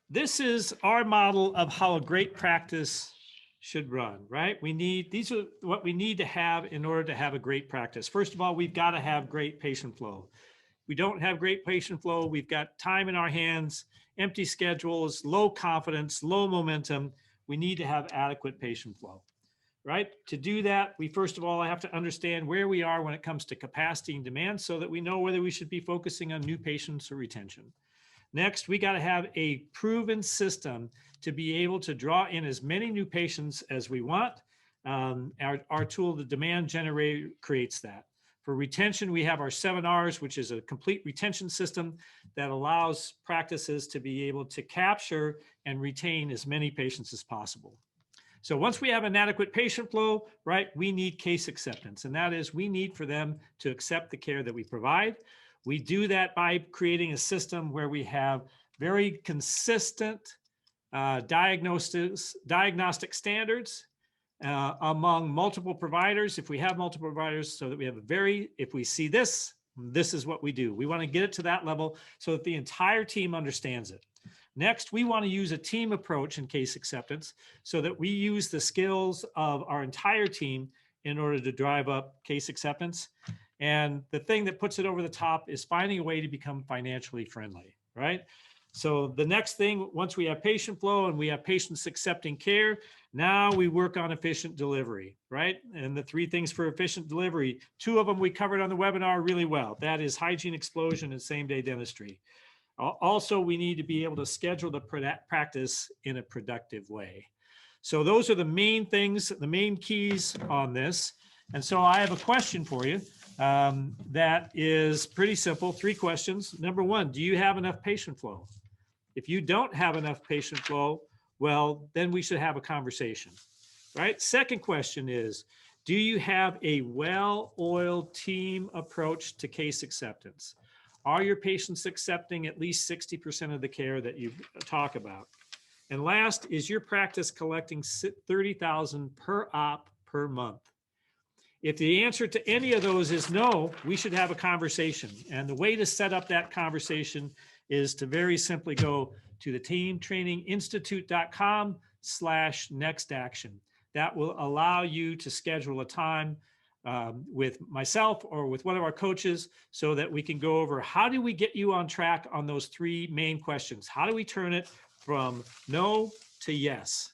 This is our model of how a great practice should run, right? These are what we need to have in order to have a great practice. First of all, we've got to have great patient flow. We don't have great patient flow. We've got time in our hands, empty schedules, low confidence, low momentum. We need to have adequate patient flow, right? To do that, we first of all have to understand where we are when it comes to capacity and demand so that we know whether we should be focusing on new patients or retention. Next, we got to have a proven system to be able to draw in as many new patients as we want. Our tool, the demand generator, creates that. For retention, we have our 7Rs, which is a complete retention system that allows practices to be able to capture and retain as many patients as possible. So once we have an adequate patient flow, right, we need case acceptance. And that is, we need for them to accept the care that we provide. We do that by creating a system where we have very consistent diagnostic standards among multiple providers. If we have multiple providers, so that we have if we see this is what we do. We want to get it to that level so that the entire team understands it. Next, we want to use a team approach in case acceptance so that we use the skills of our entire team in order to drive up case acceptance. And the thing that puts it over the top is finding a way to become financially friendly, right? So the next thing, once we have patient flow and we have patients accepting care, now we work on efficient delivery, right? And the 3 things for efficient delivery, 2 of them we covered on the webinar really well. That is hygiene explosion and same-day dentistry. Also, we need to be able to schedule the practice in a productive way. So those are the main things, the main keys on this. And so I have a question for you. That is pretty simple. 3 questions. Number 1, do you have enough patient flow? If you don't have enough patient flow, well, then we should have a conversation, right? Second question is, do you have a well-oiled team approach to case acceptance? Are your patients accepting at least 60% of the care that you talk about? And last, is your practice collecting $30,000 per op per month? If the answer to any of those is no, we should have a conversation. And the way to set up that conversation is to very simply go to the teamtraininginstitute.com/next action. That will allow you to schedule a time with myself or with one of our coaches so that we can go over how do we get you on track on those 3 main questions? How do we turn it from no to yes?